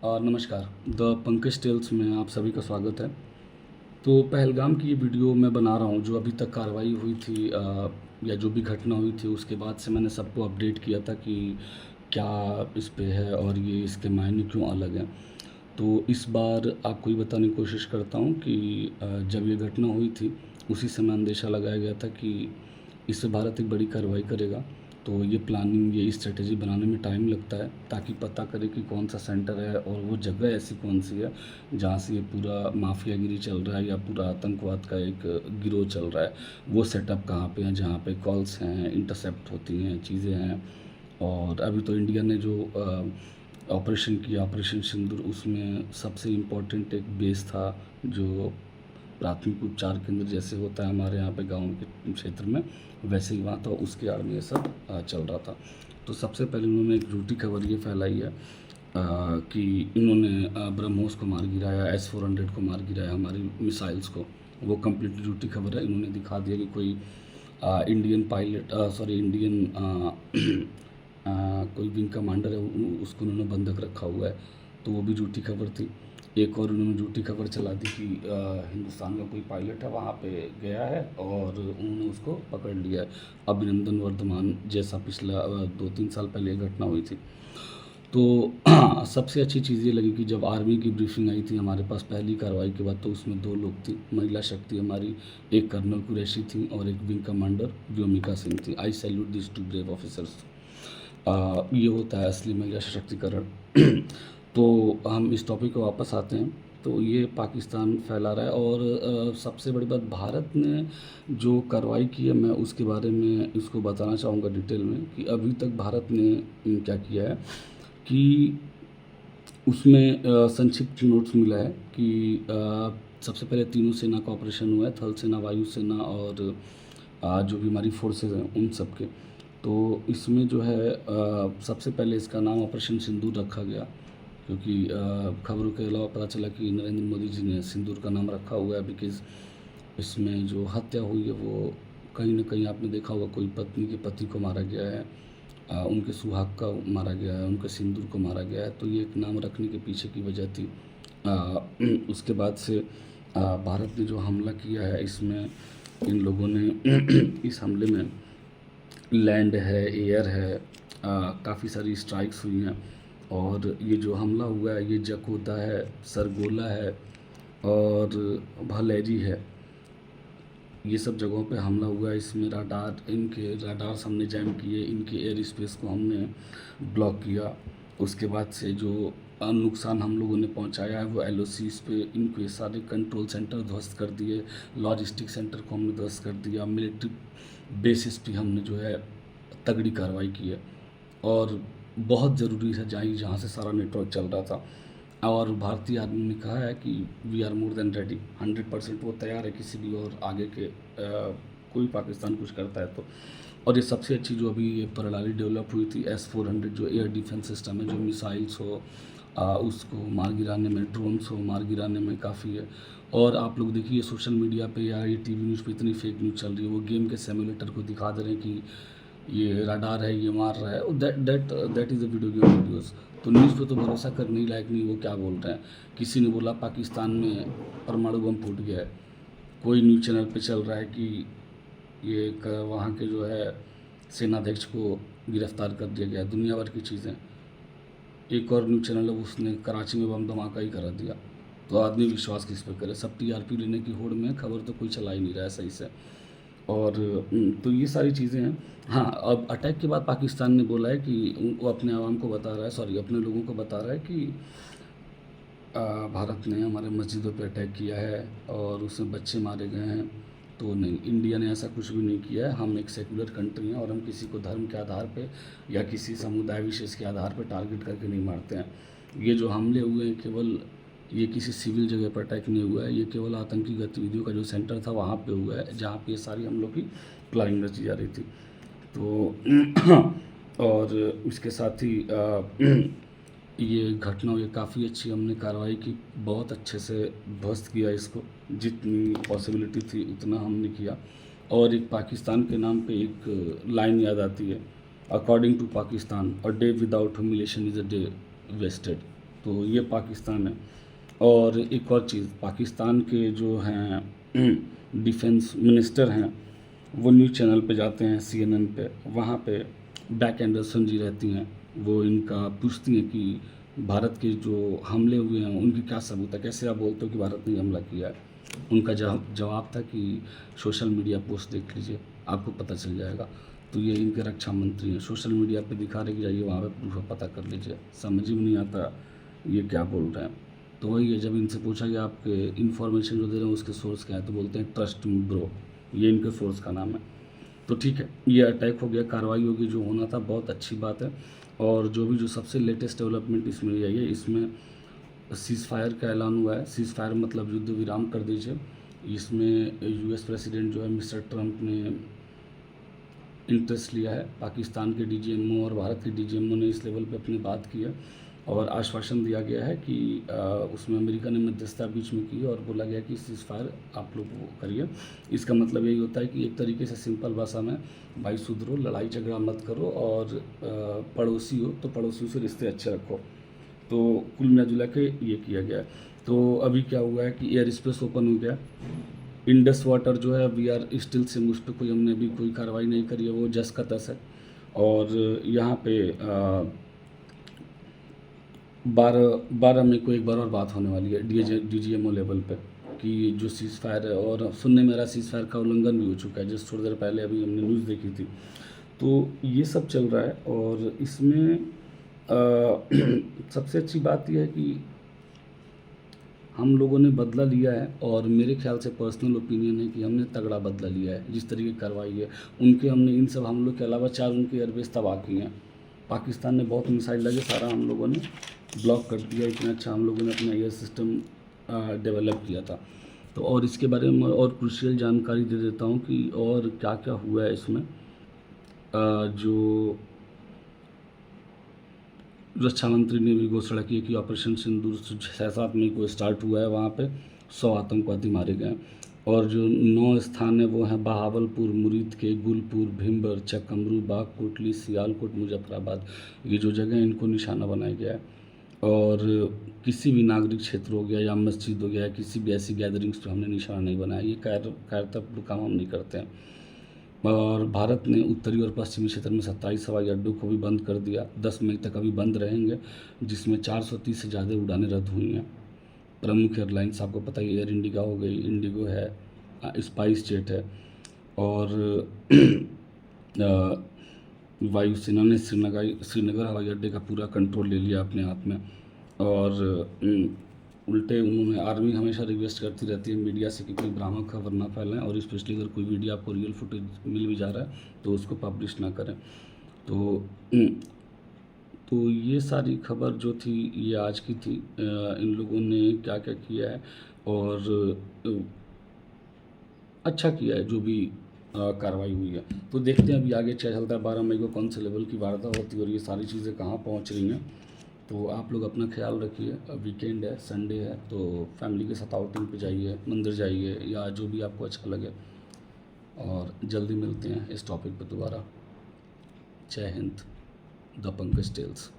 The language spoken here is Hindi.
नमस्कार। द पंकज टेल्स में आप सभी का स्वागत है। तो पहलगाम की ये वीडियो मैं बना रहा हूँ, जो अभी तक कार्रवाई हुई थी या जो भी घटना हुई थी उसके बाद से मैंने सबको अपडेट किया था कि क्या इस पे है और ये इसके मायने क्यों अलग हैं। तो इस बार आपको ये बताने की कोशिश करता हूँ कि जब ये घटना हुई थी उसी समय अंदेशा लगाया गया था कि इससे भारत एक बड़ी कार्रवाई करेगा। तो ये प्लानिंग, ये स्ट्रेटेजी बनाने में टाइम लगता है ताकि पता करे कि कौन सा सेंटर है और वो जगह ऐसी कौन सी है जहाँ से ये पूरा माफियागिरी चल रहा है या पूरा आतंकवाद का एक गिरोह चल रहा है। वो सेटअप कहाँ पे है जहाँ पे कॉल्स हैं, इंटरसेप्ट होती हैं, चीज़ें हैं। और अभी तो इंडिया ने जो ऑपरेशन किया, ऑपरेशन सिंदूर, उसमें सबसे इम्पोर्टेंट एक बेस था जो प्राथमिक उपचार केंद्र जैसे होता है हमारे यहाँ पे गाँव के क्षेत्र में, वैसे ही वहाँ था। उसके आड़ में ये सब चल रहा था। तो सबसे पहले उन्होंने एक झूठी खबर ये फैलाई है कि इन्होंने ब्रह्मोस को मार गिराया, S-400 को मार गिराया, हमारी मिसाइल्स को। वो कम्प्लीटली झूठी खबर है। इन्होंने दिखा दिया कि कोई इंडियन पायलट, सॉरी इंडियन कोई विंग कमांडर है, उसको उन्होंने बंधक रखा हुआ है। तो वो भी झूठी खबर थी। एक और उन्होंने झूठी खबर चला दी कि हिंदुस्तान का कोई पायलट है वहाँ पे गया है और उन्होंने उसको पकड़ लिया है, अभिनंदन वर्धमान जैसा पिछला 2-3 साल पहले ये घटना हुई थी। तो सबसे अच्छी चीज़ ये लगी कि जब आर्मी की ब्रीफिंग आई थी हमारे पास पहली कार्रवाई के बाद, तो उसमें 2 लोग थी, महिला शक्ति हमारी, एक कर्नल कुरैशी थी और एक विंग कमांडर व्योमिका सिंह थी। I salute this two brave officers. ये होता है असली महिला सशक्तिकरण। तो हम इस टॉपिक को वापस आते हैं। तो ये पाकिस्तान फैला रहा है और सबसे बड़ी बात, भारत ने जो कार्रवाई की है मैं उसके बारे में इसको बताना चाहूँगा डिटेल में कि अभी तक भारत ने क्या किया है कि उसमें संक्षिप्त नोट्स मिला है कि सबसे पहले तीनों सेना का ऑपरेशन हुआ है, थल सेना, वायु सेना और जो भी हमारी फोर्सेज हैं उन सब के। तो इसमें जो है सबसे पहले इसका नाम ऑपरेशन सिंदूर रखा गया, क्योंकि खबरों के अलावा पता चला कि नरेंद्र मोदी जी ने सिंदूर का नाम रखा हुआ है बिकॉज़ इसमें जो हत्या हुई है वो कहीं न कहीं आपने देखा होगा, कोई पत्नी के पति को मारा गया है, उनके सुहाग का मारा गया है, उनके सिंदूर को मारा गया है। तो ये एक नाम रखने के पीछे की वजह थी। उसके बाद से भारत ने जो हमला किया है इसमें इन लोगों ने इस हमले में लैंड है, एयर है, काफ़ी सारी स्ट्राइक्स हुई हैं। और ये जो हमला हुआ है ये जकोता है, सरगोला है और भलेरी है, ये सब जगहों पे हमला हुआ है। इसमें इनके राडार्स हमने जैम किए, इनके एयर स्पेस को हमने ब्लॉक किया। उसके बाद से जो नुकसान हम लोगों ने पहुंचाया है वो LOCs पे, इनके सारे कंट्रोल सेंटर ध्वस्त कर दिए, लॉजिस्टिक सेंटर को हमने ध्वस्त कर दिया, मिलिट्री बेसिस पे हमने जो है तगड़ी कार्रवाई की है। और बहुत ज़रूरी है जहाँ से सारा नेटवर्क चल रहा था। और भारतीय आर्मी ने कहा है कि we are more than ready, 100% वो तैयार है किसी भी और आगे के कोई पाकिस्तान कुछ करता है तो। और ये सबसे अच्छी जो अभी ये प्रणाली डेवलप हुई थी S-400, जो एयर डिफेंस सिस्टम है, जो मिसाइल्स हो उसको मार गिराने में, ड्रोन्स हो मार गिराने में काफ़ी है। और आप लोग देखिए सोशल मीडिया पे या ये TV न्यूज़ पे इतनी फेक न्यूज़ चल रही है, वो गेम के सिमुलेटर को दिखा दे रहे हैं कि ये रडार है, ये मार रहा है। That is a video game videos. तो न्यूज़ पे तो भरोसा करने ही लायक नहीं, वो क्या बोल रहे हैं। किसी ने बोला पाकिस्तान में परमाणु बम फूट गया है, कोई न्यूज़ चैनल पे चल रहा है कि ये वहाँ के जो है सेनाध्यक्ष को गिरफ्तार कर दिया गया, दुनिया भर की चीज़ें। एक और न्यूज़ चैनल है उसने कराची में बम धमाका ही करा दिया। तो आदमी विश्वास किस पे करे, सब TRP लेने की होड़ में, खबर तो कोई चला ही नहीं रहा है सही से। और तो ये सारी चीज़ें हैं। हाँ, अब अटैक के बाद पाकिस्तान ने बोला है कि वो अपने आवाम को बता रहा है, सॉरी अपने लोगों को बता रहा है कि भारत ने हमारे मस्जिदों पे अटैक किया है और उसमें बच्चे मारे गए हैं। तो नहीं, इंडिया ने ऐसा कुछ भी नहीं किया है। हम एक सेकुलर कंट्री हैं और हम किसी को धर्म के आधार पे या किसी समुदाय विशेष के आधार पे टारगेट करके नहीं मारते हैं। ये जो हमले हुए हैं केवल, ये किसी सिविल जगह पर अटैक नहीं हुआ है, ये केवल आतंकी गतिविधियों का जो सेंटर था वहाँ पे हुआ है, जहाँ पे ये सारी हम लोग की प्लानिंग रची जा रही थी। तो और इसके साथ ही ये घटना हुई, काफ़ी अच्छी हमने कार्रवाई की, बहुत अच्छे से ध्वस्त किया इसको, जितनी पॉसिबिलिटी थी उतना हमने किया। और एक पाकिस्तान के नाम पे एक लाइन याद आती है, according to Pakistan a day without humiliation is a day wasted. तो ये पाकिस्तान है। और एक और चीज़, पाकिस्तान के जो हैं डिफेंस मिनिस्टर हैं, वो न्यूज़ चैनल पे जाते हैं CNN पे, वहाँ पे बैक एंडरसन जी रहती हैं, वो इनका पूछती हैं कि भारत के जो हमले हुए हैं उनकी क्या सबूत है, कैसे आप बोलते हो कि भारत ने हमला किया है। उनका जवाब था कि सोशल मीडिया पोस्ट देख लीजिए, आपको पता चल जाएगा। तो ये इनके रक्षा मंत्री हैं, सोशल मीडिया पे दिखा रहे कि जाइए वहाँ पे प्रूफ पता कर लीजिए। समझ ही नहीं आता ये क्या बोल रहे हैं। तो वही है, जब इनसे पूछा कि आपके इन्फॉर्मेशन जो दे रहे हैं उसके सोर्स क्या है, तो बोलते हैं ट्रस्ट मी ब्रो, ये इनके सोर्स का नाम है। तो ठीक है, ये अटैक हो गया, कार्रवाई होगी, जो होना था, बहुत अच्छी बात है। और जो सबसे लेटेस्ट डेवलपमेंट इसमें यही है, इसमें सीज़ फायर का ऐलान हुआ है। सीज़ फायर मतलब युद्ध विराम कर दीजिए। इसमें US प्रेसिडेंट जो है मिस्टर ट्रंप ने इंटरेस्ट लिया है। पाकिस्तान के DGMO और भारत के DGMO ने इस लेवल पे अपनी बात की है और आश्वासन दिया गया है कि उसमें अमेरिका ने मध्यस्थता बीच में की और बोला गया कि सीज़ फायर आप लोग वो करिए। इसका मतलब यही होता है कि एक तरीके से सिंपल भाषा में, भाई सुधरो, लड़ाई झगड़ा मत करो, और पड़ोसी हो तो पड़ोसियों से रिश्ते अच्छे रखो। तो कुल मिला जुला के ये किया गया है। तो अभी क्या हुआ है कि एयर स्पेस ओपन हो गया। इंडस वाटर जो है, वी आर स्टिल सिम, उस पर कोई हमने अभी कोई कार्रवाई नहीं करी है, वो जस का तस है। और यहाँ पे 12 मई को एक बार और बात होने वाली है DGMO लेवल पे, कि जो सीज़ फायर है, और सुनने में मेरा सीज़ फायर का उल्लंघन भी हो चुका है, जिस थोड़ी देर पहले अभी हमने न्यूज़ देखी थी। तो ये सब चल रहा है। और इसमें सबसे अच्छी बात यह है कि हम लोगों ने बदला लिया है, और मेरे ख्याल से पर्सनल ओपिनियन है कि हमने तगड़ा बदला लिया है। जिस तरीके की कार्रवाई है उनके, हमने इन सब हमलों के अलावा 4 उनके एयरबेस तबाह किए हैं। पाकिस्तान ने बहुत मिसाइल लगे, सारा हम लोगों ने ब्लॉक कर दिया। इतना अच्छा हम लोगों ने अपना एयर सिस्टम डेवलप किया था। तो और इसके बारे में और क्रूशियल जानकारी दे देता हूँ कि और क्या क्या हुआ है इसमें। जो रक्षा मंत्री ने भी घोषणा की है कि ऑपरेशन सिंदूर 6-7 मई को स्टार्ट हुआ है, वहाँ पे 100 आतंकवादी मारे गए। और जो 9 स्थान है वो हैं बहावलपुर, मुरीद के, गुलपुर, भिम्बर, चकमरू, बाग, कोटली, सियालकोट, मुजफ्फराबाद। ये जो जगह है इनको निशाना बनाया गया है। और किसी भी नागरिक क्षेत्र हो गया या मस्जिद हो गया, किसी भी ऐसी गैदरिंग्स पर हमने निशाना नहीं बनाया। ये कायरतापूर्ण काम हम नहीं करते हैं। और भारत ने उत्तरी और पश्चिमी क्षेत्र में 27 हवाई अड्डों को भी बंद कर दिया। 10 मई तक अभी बंद रहेंगे, जिसमें 430 से ज़्यादा उड़ानें रद्द हुई हैं। प्रमुख एयरलाइंस आपको पता ही, एयर इंडिया हो गई, इंडिगो है, स्पाइस जेट है। और वायुसेना ने श्रीनगर हवाई अड्डे का पूरा कंट्रोल ले लिया अपने हाथ में। और उल्टे उन्होंने, आर्मी हमेशा रिक्वेस्ट करती रहती है मीडिया से कि कोई भ्रामक खबर ना फैलाएं, और स्पेशली अगर कोई वीडियो आपको रियल फुटेज मिल भी जा रहा है तो उसको पब्लिश ना करें। तो ये सारी खबर जो थी ये आज की थी। इन लोगों ने क्या क्या किया है, और अच्छा किया है जो भी कार्रवाई हुई है। तो देखते हैं अभी आगे क्या चलता है, 12 मई को कौन से लेवल की वारदात होती है और ये सारी चीज़ें कहाँ पहुँच रही हैं। तो आप लोग अपना ख्याल रखिए। वीकेंड है, संडे है, तो फैमिली के साथ आउटिंग पे जाइए, मंदिर जाइए, या जो भी आपको अच्छा लगे। और जल्दी मिलते हैं इस टॉपिक पर दोबारा। जय हिंद, द पंकज टेल्स।